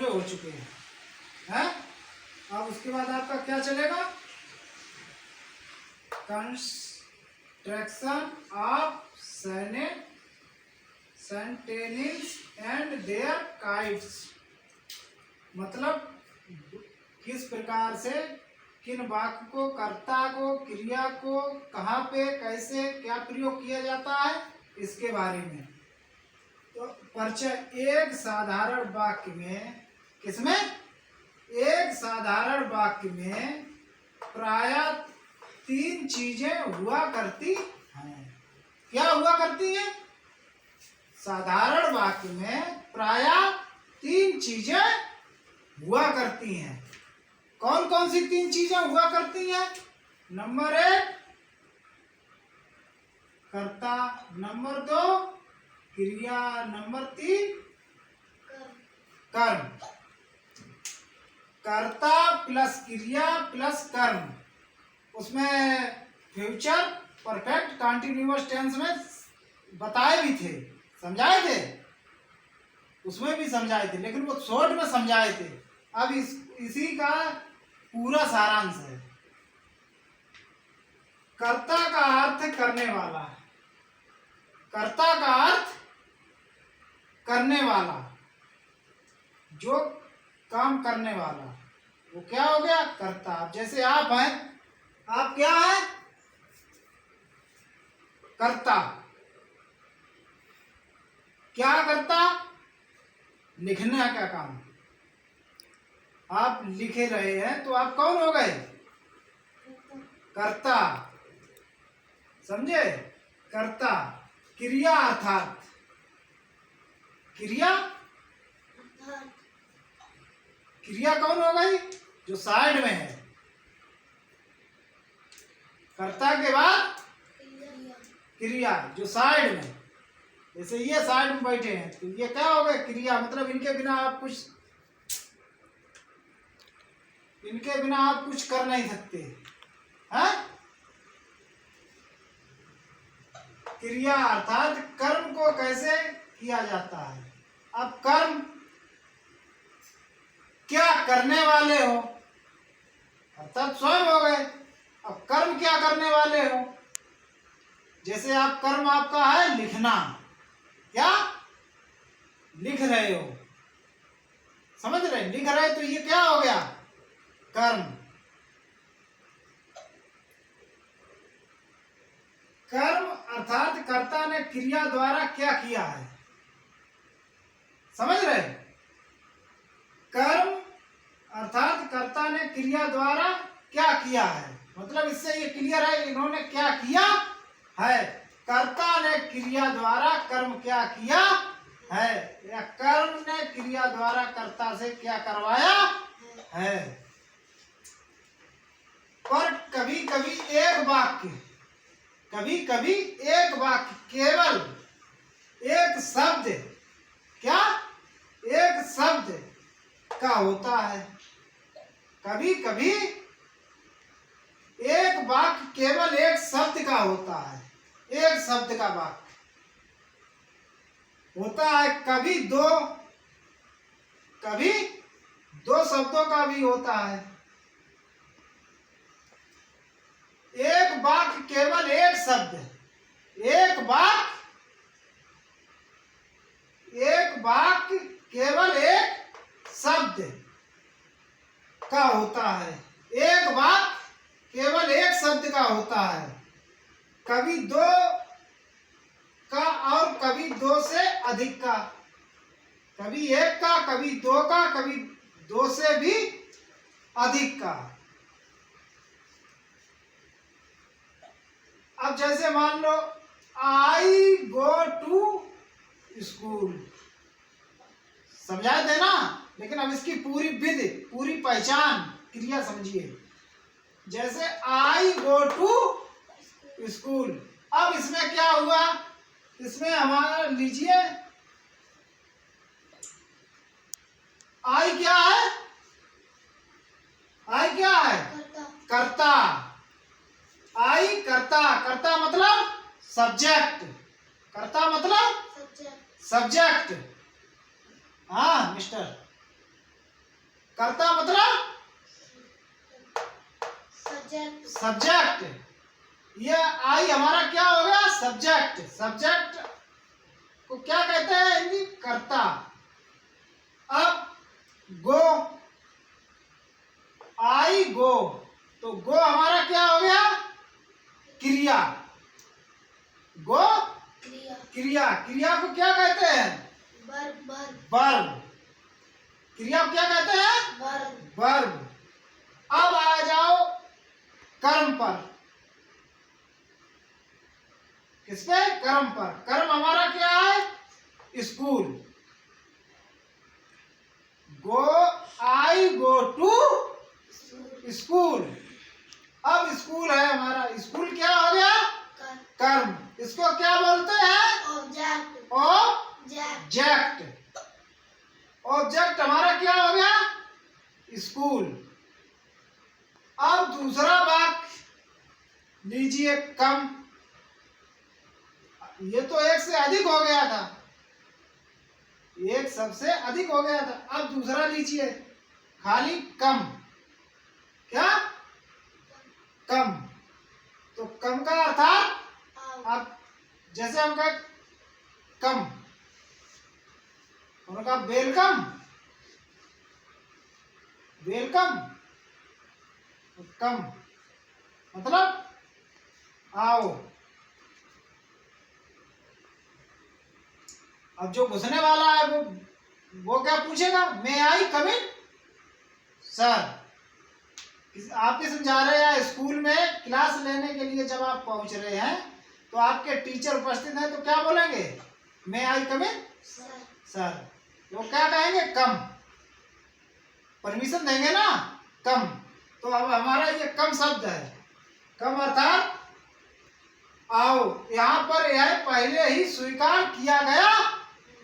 हो चुके हैं। अब उसके बाद आपका क्या चलेगा? Construction of sentence and their kinds, मतलब किस प्रकार से किन वाक्य को, कर्ता को, क्रिया को कहाँ पे कैसे क्या प्रयोग किया जाता है इसके बारे में। तो परिचय। एक साधारण वाक्य में, किसमें? एक साधारण वाक्य में प्रायः 3 चीजें हुआ करती हैं। क्या हुआ करती हैं? साधारण वाक्य में प्रायः 3 चीजें हुआ करती हैं। कौन कौन सी 3 चीजें हुआ करती हैं? नंबर 1 कर्ता, नंबर 2 क्रिया, नंबर 3 कर्म। कर्ता प्लस क्रिया प्लस कर्म, उसमें फ्यूचर परफेक्ट कंटिन्यूअस टेंस में बताए भी थे, समझाए थे, उसमें भी समझाए थे, लेकिन वो शॉर्ट में समझाए थे। अब इसी का पूरा सारांश है। कर्ता का अर्थ करने वाला, कर्ता का अर्थ करने वाला, जो काम करने वाला, वो क्या हो गया? कर्ता। जैसे आप हैं, आप क्या है? कर्ता। क्या करता? लिखने का काम। आप लिख रहे हैं तो आप कौन हो गए? कर्ता। समझे? कर्ता। क्रिया अर्थात, क्रिया, क्रिया कौन हो गई? जो साइड में है। कर्ता के बाद क्रिया, जो साइड में, जैसे ये साइड में बैठे हैं तो ये क्या हो गया? क्रिया। मतलब इनके बिना आप कुछ कर नहीं सकते हैं। क्रिया अर्थात कर्म को कैसे किया जाता है। अब कर्म क्या करने वाले हो, अर्थात स्वयं हो गए। अब कर्म क्या करने वाले हो? जैसे आप कर्म आपका है लिखना, क्या लिख रहे हो, समझ रहे? लिख रहे तो ये क्या हो गया? कर्म। कर्म अर्थात कर्ता ने क्रिया द्वारा क्या किया है, समझ रहे? कर्म अर्थात कर्ता ने क्रिया द्वारा क्या किया है, मतलब इससे ये क्लियर है इन्होंने क्या किया है। कर्ता ने क्रिया द्वारा कर्म क्या किया है, या कर्म ने क्रिया द्वारा कर्ता से क्या करवाया है। पर कभी कभी एक वाक्य, केवल एक शब्द, क्या एक शब्द का होता है। कभी कभी एक वाक्य केवल एक शब्द का होता है, एक शब्द का वाक्य होता है। कभी दो शब्दों का भी होता है। एक वाक्य केवल एक शब्द, एक वाक्य केवल एक शब्द का होता है। एक वाक्य केवल एक शब्द का होता है। कभी 2 का और कभी 2 से अधिक का, कभी 1 का, कभी 2 का, कभी 2 से भी अधिक का। अब जैसे मान लो आई गो टू स्कूल, समझाए थे ना, लेकिन अब इसकी पूरी विधि, पूरी पहचान, क्रिया समझिए। जैसे आई गो टू स्कूल, अब इसमें क्या हुआ? इसमें हमारा लीजिए, आई क्या है? आई क्या है? कर्ता। आई कर्ता, कर्ता मतलब सब्जेक्ट, कर्ता मतलब सब्जेक्ट। हाँ मिस्टर, कर्ता मतलब सब्जेक्ट। ये आई हमारा क्या हो गया? सब्जेक्ट। सब्जेक्ट को क्या कहते हैं हिंदी? कर्ता। अब गो, आई गो, तो गो हमारा क्या हो गया? क्रिया। गो क्रिया। क्रिया को क्या कहते हैं? वर्ब। क्रिया को क्या कहते हैं? वर्ब। अब आ जाओ कर्म पर। किस पे? कर्म पर। कर्म हमारा क्या है? School. Go, I go to school. अब स्कूल है हमारा, स्कूल क्या हो गया? कर्म। इसको क्या बोलते हैं? ऑब्जेक्ट। ऑब्जेक्ट हमारा क्या हो गया? स्कूल। अब दूसरा वाक्य लीजिए, कम। ये तो एक से अधिक हो गया था, एक सबसे अधिक हो गया था। अब दूसरा लीजिए, खाली कम। क्या? कम। तो कम का अर्थात, अब जैसे हम कहें कम, उन्होंने कहा वेलकम। वेलकम तो कम मतलब आओ। अब जो घुसने वाला है वो क्या पूछेगा? मे आई कम इन सर। आप ही समझा रहे हैं, स्कूल में क्लास लेने के लिए जब आप पहुंच रहे हैं तो आपके टीचर उपस्थित हैं, तो क्या बोलेंगे? मे आई कम इन सर। वो क्या कहेंगे? कम। परमिशन देंगे ना, कम। तो अब हमारा ये कम शब्द है। कम अर्थात आओ। यहाँ पर यह पहले ही स्वीकार किया गया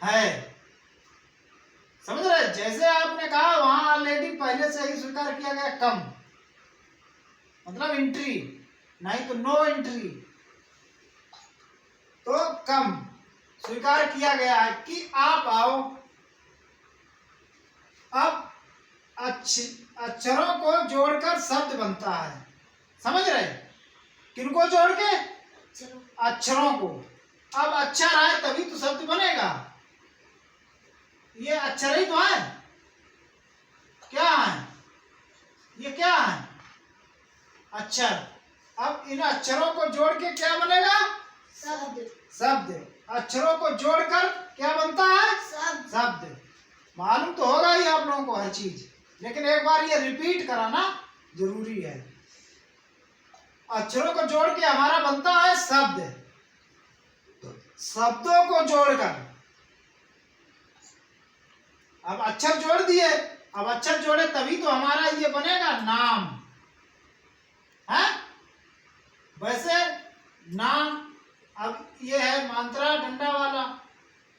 है। समझ रहे? जैसे आपने कहा वहां ऑलरेडी पहले से ही स्वीकार किया गया। कम मतलब एंट्री, नहीं तो नो एंट्री। तो कम स्वीकार किया गया है कि आप आओ। अब अक्षरों को जोड़कर शब्द बनता है। समझ रहे? किनको जोड़ के? अक्षरों को। अब अक्षर आए तभी तो शब्द बनेगा। ये अक्षर ही तो है। क्या है? ये क्या है? अक्षर। अब इन अक्षरों को जोड़ के क्या बनेगा? शब्द। अक्षरों को जोड़कर क्या बनता है? शब्द। मालूम तो होगा ही आप लोगों को हर चीज, लेकिन एक बार ये रिपीट कराना जरूरी है। अक्षरों को जोड़ के हमारा बनता है शब्द। शब्दों को जोड़कर, अब अक्षर जोड़ दिए, अब अक्षर जोड़े तभी तो हमारा ये बनेगा नाम है। वैसे नाम, अब ये है मात्रा डंडा वाला,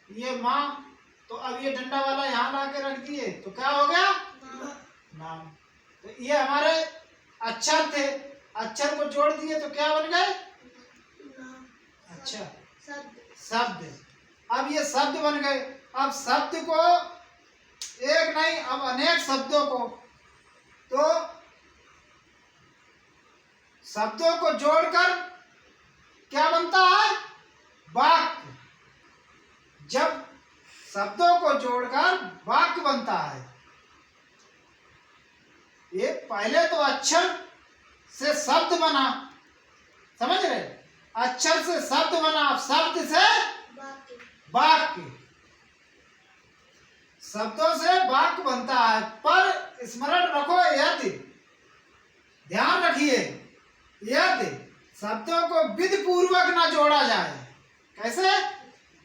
ये माँ, तो अब ये डंडा वाला यहाँ ला के रख दिए तो क्या हो गया? नाम। तो ये हमारे अक्षर थे, अक्षर को जोड़ दिए तो क्या बन गए? अच्छा, शब्द। अब ये शब्द बन गए। अब शब्द को एक नहीं, अब अनेक शब्दों को, तो शब्दों को जोड़कर क्या बनता है? वाक्य। जब शब्दों को जोड़कर वाक्य बनता है, ये पहले तो अक्षर से शब्द बना। समझ रहे? अक्षर से शब्द बना, शब्द से वाक्य, शब्दों से वाक्य बनता है। पर स्मरण रखो, यदि ध्यान रखिए, यदि शब्दों को विधि पूर्वक ना जोड़ा जाए। कैसे?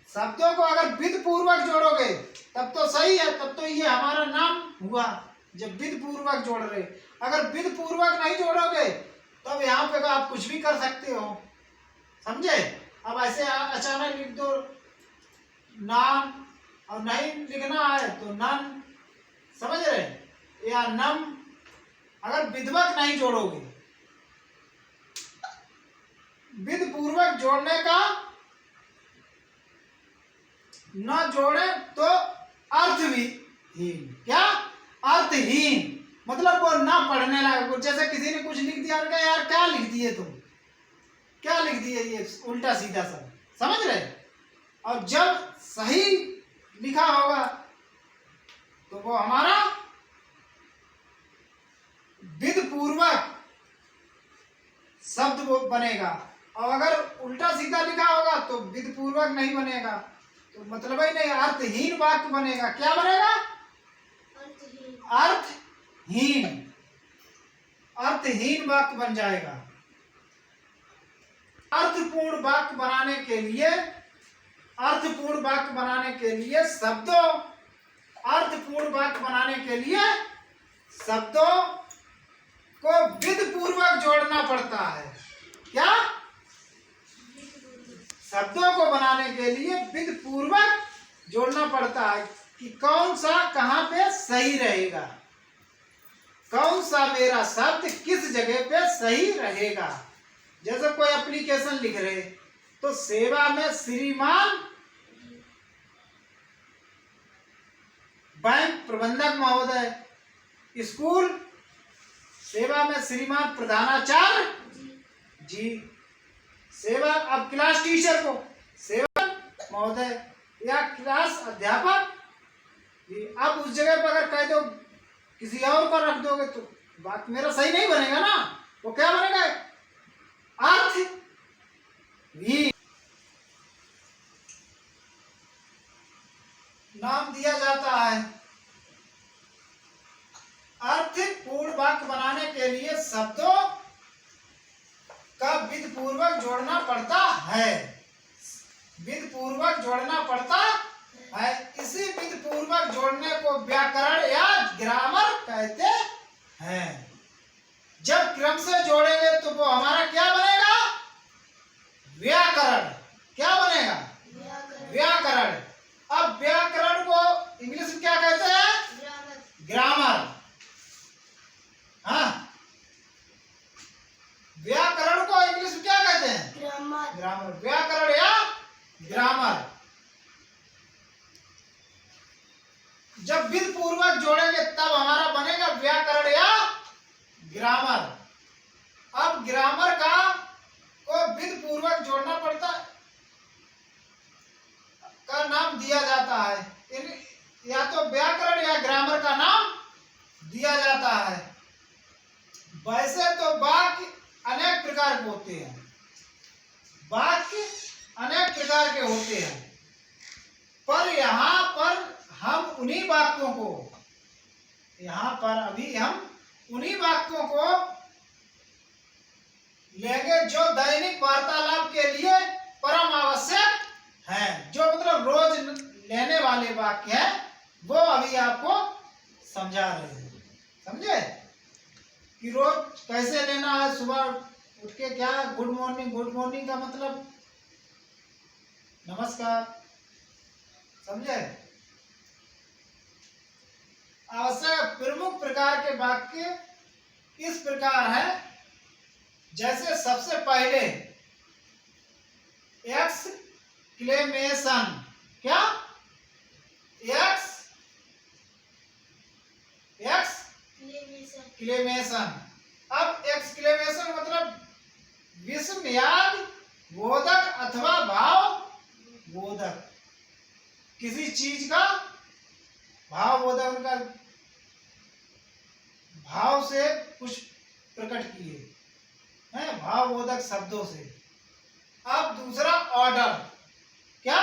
शब्दों को अगर विधि पूर्वक जोड़ोगे तब तो सही है, तब तो ये हमारा नाम हुआ, जब विधि पूर्वक जोड़ रहे। अगर विधि पूर्वक नहीं जोड़ोगे तब यहाँ पे आप कुछ भी कर सकते हो। समझे? अब ऐसे अचानक लिख दो नाम, और नहीं लिखना है तो नन। समझ रहे? या नम, अगर विधिवत नहीं जोड़ोगे, विधि पूर्वक जोड़ने का न जोड़े तो अर्थ भी हीन। क्या? अर्थहीन मतलब वो ना पढ़ने लायक। जैसे किसी ने कुछ लिख दिया और कहा यार क्या लिख दिए तुम, क्या लिख दिए ये उल्टा सीधा सब, समझ रहे। और जब सही लिखा होगा तो वो हमारा विधिपूर्वक शब्द वो बनेगा, और अगर उल्टा सीधा लिखा होगा तो विधिपूर्वक नहीं बनेगा, तो मतलब ही नहीं, अर्थहीन वाक्य बनेगा। क्या बनेगा? अर्थहीन, अर्थहीन वाक्य बन जाएगा। अर्थपूर्ण वाक्य बनाने के लिए, अर्थपूर्ण वाक्य बनाने के लिए शब्दों, अर्थपूर्ण वाक्य बनाने के लिए शब्दों को विधिपूर्वक जोड़ना पड़ता है। क्या? शब्दों को बनाने के लिए विधिपूर्वक जोड़ना पड़ता है कि कौन सा कहाँ पे सही रहेगा, कौन सा मेरा शब्द किस जगह पे सही रहेगा। जैसे कोई एप्लीकेशन लिख रहे तो सेवा में श्रीमान बैंक प्रबंधक महोदय, स्कूल सेवा में श्रीमान प्रधानाचार्य जी, सेवा अब क्लास टीचर को सेवा महोदय या क्लास अध्यापक जी। अब उस जगह पर अगर कह दो किसी और पर रख दोगे तो बात मेरा सही नहीं बनेगा ना, वो क्या बनेगा? अर्थ भी नाम दिया जाता है। अर्थपूर्ण वाक्य बनाने के लिए शब्दों का विधिपूर्वक जोड़ना पड़ता है, विधिपूर्वक जोड़ना पड़ता है। इसी विधिपूर्वक जोड़ने को व्याकरण या ग्रामर कहते हैं। जब क्रम से जोड़ेंगे तो वो हमारा क्या बनेगा? व्याकरण। क्या बनेगा? व्याकरण। अब व्याकरण को इंग्लिश में क्या कहते हैं? ग्रामर। हाँ, व्याकरण को इंग्लिश में क्या कहते हैं? ग्रामर। ग्रामर, व्याकरण या ग्रामर। जब विधिपूर्वक जोड़ेंगे तब हमारा बनेगा व्याकरण या ग्रामर। अब ग्रामर का को विधिपूर्वक जोड़ना पड़ता है, का नाम दिया जाता है, या तो व्याकरण या ग्रामर का नाम दिया जाता है। वैसे तो वाक्य अनेक प्रकार के होते हैं, वाक्य अनेक प्रकार के होते हैं, पर यहाँ पर हम उन्हीं वाक्यों को, यहाँ पर अभी हम उन्हीं वाक्यों को लेंगे जो दैनिक वार्तालाप के लिए परम आवश्यक है, जो मतलब रोज लेने वाले वाक्य हैं, वो अभी आपको समझा रहे हैं। समझे कि रोज कैसे लेना है? सुबह उठ के क्या गुड मॉर्निंग, गुड मॉर्निंग का मतलब नमस्कार। समझे? आवश्यक प्रमुख प्रकार के वाक्य इस प्रकार है। जैसे सबसे पहले एक्सक्लेमेशन। क्या? एक्सक्लेमेशन। अब एक्सक्लेमेशन मतलब विस्मयाद बोधक अथवा भाव बोधक, किसी चीज का भाव बोधक, उनका भाव से कुछ प्रकट किए हैं, भाव बोधक शब्दों से। अब दूसरा ऑर्डर। क्या?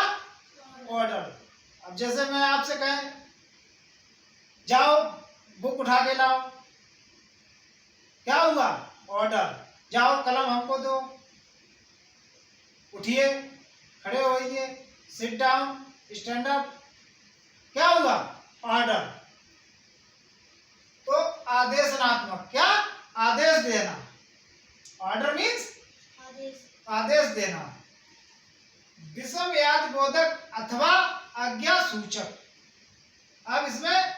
ऑर्डर। अब जैसे मैं आपसे कहें जाओ बुक उठा के लाओ, क्या हुआ? ऑर्डर। जाओ कलम हमको दो, उठिए, खड़े होइए, सिट डाउन, स्टैंड अप, क्या हुआ? ऑर्डर। तो आदेशनात्मक। क्या? आदेश देना। ऑर्डर मीन्स आदेश देना। विस्मयाद बोधक अथवा आज्ञा सूचक। अब इसमें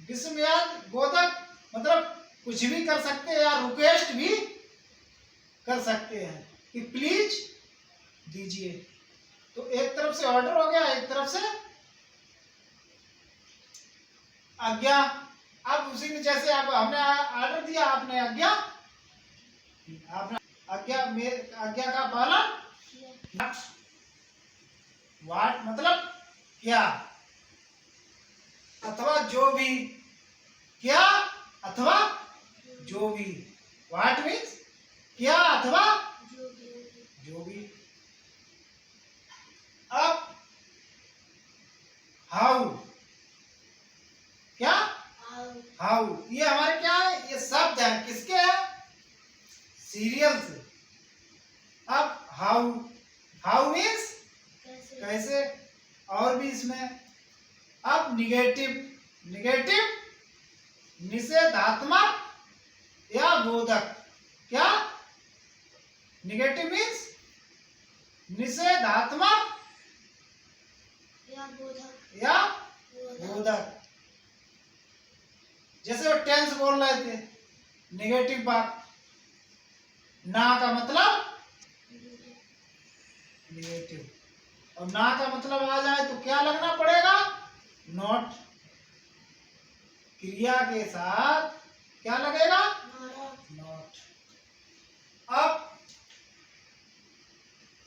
विस्मयाद बोधक मतलब कुछ भी कर सकते हैं या रिक्वेस्ट भी कर सकते हैं कि प्लीज दीजिए। तो एक तरफ से ऑर्डर हो गया, एक तरफ से आज्ञा। अब उसी में जैसे आप हमने ऑर्डर दिया, आपने आज्ञा, आपने आज्ञा का पालन। वाट मतलब क्या, अथवा जो भी, क्या अथवा जो भी। वाट मीन्स क्या अथवा जो भी। अब हाउ, क्या हाउ, ये हमारे क्या है, ये शब्द है, किसके है, सीरियल से। अब हाउ, हाउ मीन्स कैसे, और भी इसमें। अब निगेटिव, निगेटिव निषेधात्मक या बोधक। क्या, निगेटिव मीन्स निषेधात्मक या बोधक। जैसे वो टेंस बोल रहे थे, निगेटिव बात, ना का मतलब निगेटिव, और ना का मतलब आ जाए तो क्या लगना पड़ेगा, नॉट। क्रिया के साथ क्या लगेगा, नॉट। अब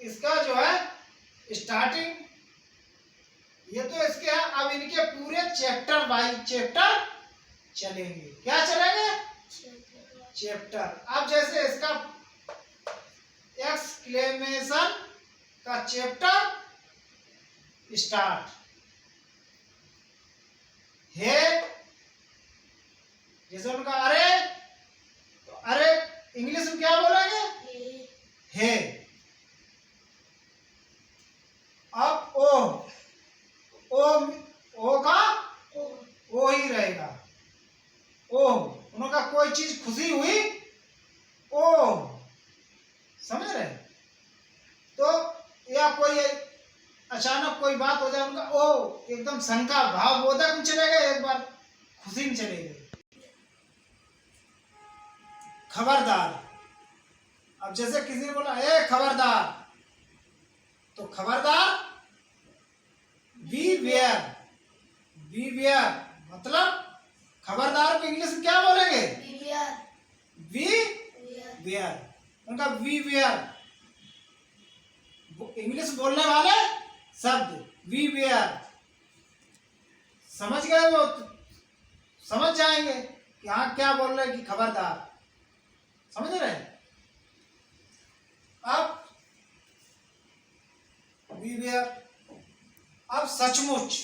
इसका जो है स्टार्टिंग, ये तो इसके है। अब इनके पूरे चैप्टर बाय चैप्टर चलेंगे। क्या चलेंगे, चैप्टर। अब जैसे इसका एक्सक्लेमेशन का चैप्टर स्टार्ट है, जैसे उनका अरे, तो अरे इंग्लिश में क्या बोलेंगे, है। अब ओ का ओ ही रहेगा, ओ, उनका कोई चीज खुशी हुई, ओ, समझ रहे। तो या कोई अचानक कोई बात हो जाए, उनका ओ एकदम शंका भाव बोधक में चले गए, एक बार खुशी में चले गए। खबरदार, अब जैसे किसी ने बोला ए खबरदार, तो खबरदार बी वेयर, बी वेयर मतलब खबरदार को इंग्लिश में क्या बोलेंगे, बी वेयर। उनका बी वेयर इंग्लिश बोलने वाले शब्द वी वेयर, समझ गए वो, समझ जाएंगे कि हाँ क्या बोल रहे कि खबरदार, समझ रहे। अब वी वेयर, अब सचमुच।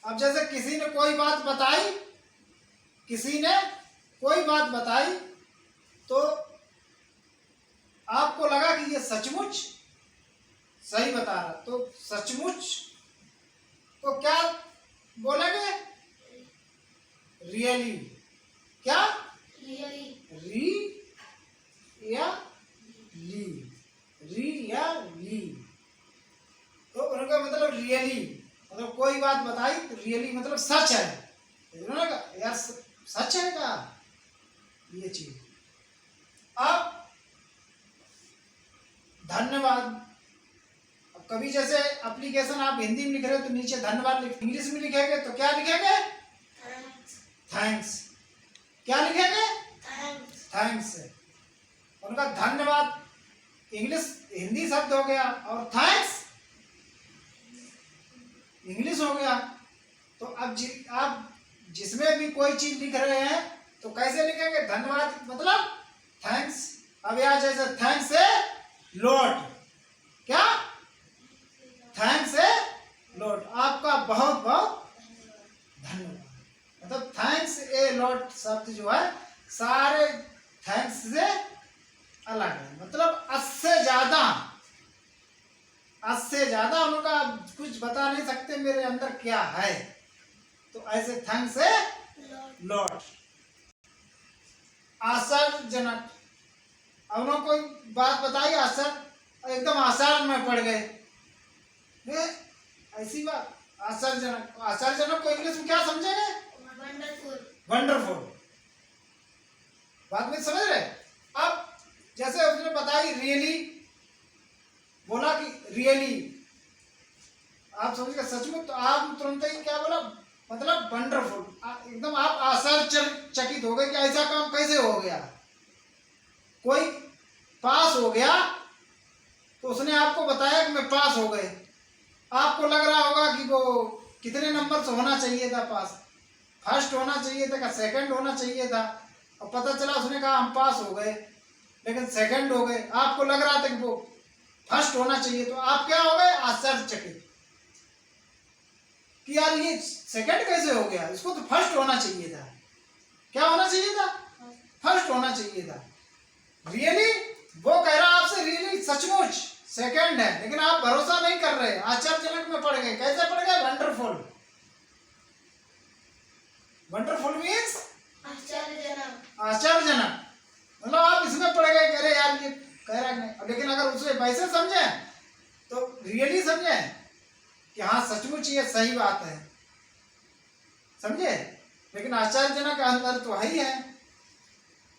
अब जैसे किसी ने कोई बात बताई, किसी ने कोई बात बताई, तो आपको लगा कि ये सचमुच सही बता रहा, तो सचमुच को क्या बोलेंगे, रियली। क्या, री या ली, री या ली। तो उनका मतलब रियली, मतलब कोई बात बताई तो रियली मतलब सच है। यार सच है क्या ये चीज। अब धन्यवाद। कभी जैसे एप्लीकेशन आप हिंदी में लिख रहे हो तो नीचे धन्यवाद इंग्लिश में लिखेंगे तो क्या लिखेंगे, थैंक्स। क्या लिखेंगे, थैंक्स। उनका धन्यवाद इंग्लिश हिंदी शब्द हो गया और थैंक्स इंग्लिश हो गया। तो अब आप जिसमें भी कोई चीज लिख रहे हैं तो कैसे लिखेंगे, धन्यवाद मतलब थैंक्स। अब यहाँ जैसे थैंक्स है लॉट, क्या, थैंक्स है लॉट, आपका बहुत बहुत धन्यवाद। मतलब थैंक्स ए लॉट शब्द जो है सारे थैंक्स से अलग है, मतलब 80 से ज्यादा उनका कुछ बता नहीं सकते मेरे अंदर क्या है, तो ऐसे थैंक्स है लॉट। आश्चर्यजनक, अब उन्होंने कोई बात बताई, आश्चर्य एकदम आश्चर्य में पड़ गए, ऐसी बात, आश्चर्यजनक। आश्चर्यजनक को इंग्लिश में क्या समझेंगे, वंडरफुल। बात में समझ रहे। अब जैसे उसने बताई रियली, बोला कि रियली, आप समझ गए सचमुच, तो आप तुरंत ही क्या बोला, मतलब वंडरफुल, एकदम आश्चर्यचकित हो गए कि ऐसा काम कैसे हो गया। कोई पास हो गया तो उसने आपको बताया कि मैं पास हो गए। आपको लग रहा होगा कि वो कितने नंबर से होना चाहिए था पास, फर्स्ट होना चाहिए था, सेकंड होना चाहिए था, और पता चला उसने कहा हम पास हो गए लेकिन सेकंड हो गए। आपको लग रहा था कि वो फर्स्ट होना चाहिए, तो आप क्या हो गए, आश्चर्यचकित कि यार ये सेकंड कैसे हो गया, इसको तो फर्स्ट होना चाहिए था। क्या होना चाहिए था, फर्स्ट होना चाहिए था। रियली वो कह रहा आपसे, रियली सचमुच सेकंड है, लेकिन आप भरोसा नहीं कर रहे, आश्चर्यजनक में पड़ गए। कैसे पड़ गए, वंडरफुल। वंडरफुल मीन्स आश्चर्यजनक। आश्चर्यजनक, मतलब आप इसमें पड़ गए, कह रहे यार ये कह रहा नहीं। लेकिन अगर उसे वैसे समझे तो रियली समझे कि हाँ सचमुच ये सही बात है, समझे। लेकिन आश्चर्यजनक अंदर तो है ही है।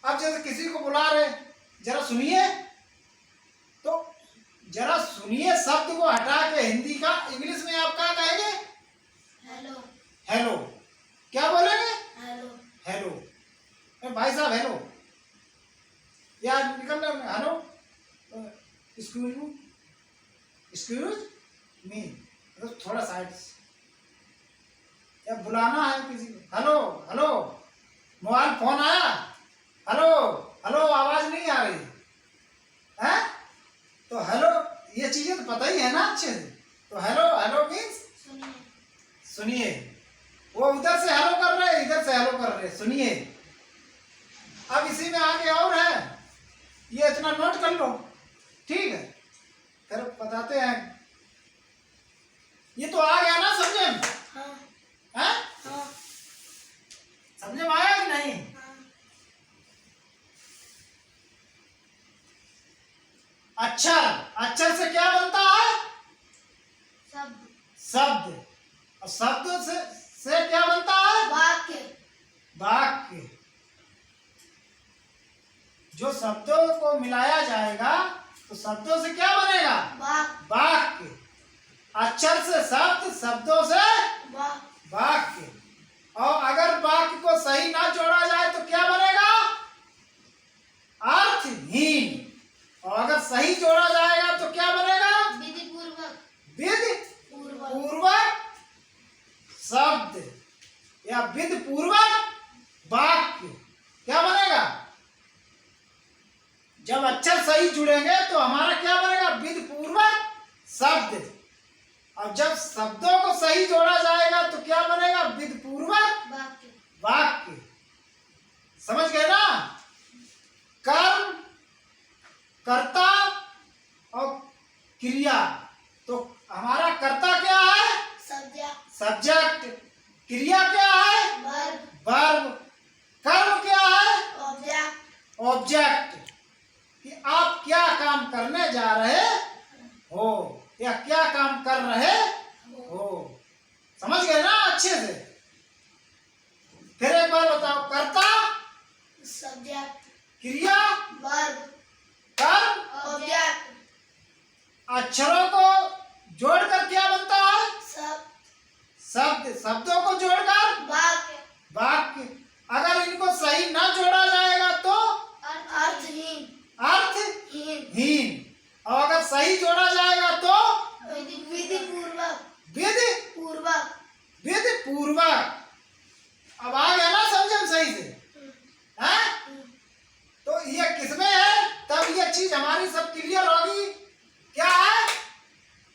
अब जैसे किसी को बुला रहे, जरा सुनिए, तो जरा सुनिए शब्द को हटा के हिंदी का इंग्लिश में आप क्या कहेंगे, हेलो। हेलो। क्या बोलेंगे, हेलो। हेलो। भाई साहब हेलो, यार निकल रहे, hello, excuse me, excuse me, मतलब थोड़ा साइड या बुलाना है किसी को, हेलो हेलो, मोबाइल फोन आया, हेलो हेलो, आवाज नहीं आ रही है, तो हेलो, ये चीजें तो पता ही है ना अच्छे से। तो हेलो, हेलो मीन्स सुनिए। सुनिए। वो उधर से हेलो कर रहे, इधर से हेलो कर रहे, सुनिए। अब इसी में आगे और है, ये इतना नोट कर लो, ठीक है, फिर बताते हैं। ये तो आ गया ना समझे, हाँ। हैं? हाँ। समझे में आया कि नहीं। हाँ। अक्षर, अक्षर से क्या बनता है, शब्द। शब्द, और शब्द से क्या बनता है, वाक्य। वाक्य। जो शब्दों को मिलाया जाएगा तो शब्दों से क्या बनेगा, वाक्य। अक्षर से शब्द, शब्दों से वाक्य। और अगर वाक्य को सही ना जोड़ा जाए तो क्या बनेगा, अर्थहीन। और अगर सही जोड़ा जाएगा तो क्या बनेगा, विधिपूर्वक। विधिपूर्वक शब्द या विधिपूर्वक वाक्य। क्या बनेगा, जब अक्षर सही जुड़ेंगे तो हमारा क्या बनेगा, विधिपूर्वक शब्द। और जब शब्दों को सही जोड़ा जाएगा तो क्या बनेगा, विधिपूर्वक वाक्य। वाक्य। समझ गए ना। कर्म, कर्ता और क्रिया। तो हमारा कर्ता क्या है, सब्जेक्ट। क्रिया क्या है, वर्ब। कर्म क्या है, ऑब्जेक्ट। कि आप क्या काम करने जा रहे हो या क्या काम कर रहे हो। समझ गए ना अच्छे से। फिर एक बार बताओ, कर्ता, सब्जेक्ट, क्रिया, वर्ब, कर्म, ऑब्जेक्ट। अक्षरों को जोड़कर क्या बनता है, शब्द। शब्दों को जोड़कर वाक्य। वाक्य। अगर इनको सही ना जोड़ा जाएगा तो अर्थहीन। अर्थहीन। और अगर सही जोड़ा जाएगा तो विधिपूर्वक। विधिपूर्वक। अब आ गया ना समझ में सही से, हैं? तो ये किसमें है, तब ये चीज हमारी सब क्लियर होगी। क्या है,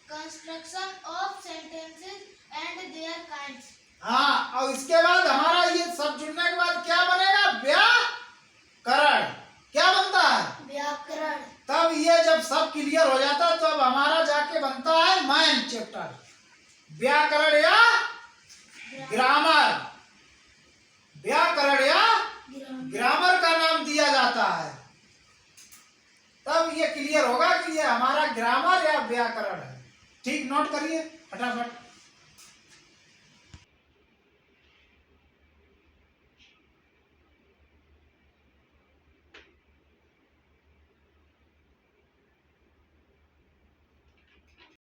construction of sentences and their kinds. हाँ, और इसके बाद हमारा ये सब जुड़ने के बाद क्या बनेगा, व्याकरण। क्या बनता है, व्याकरण। तब ये जब सब क्लियर हो जाता है तो अब हमारा जाके बनता है मेन चैप्टर, व्याकरण या ग्रामर। व्याकरण या ग्रामर का नाम दिया जाता है। तब ये क्लियर होगा कि ये हमारा ग्रामर या व्याकरण है। ठीक, नोट करिए फटाफट।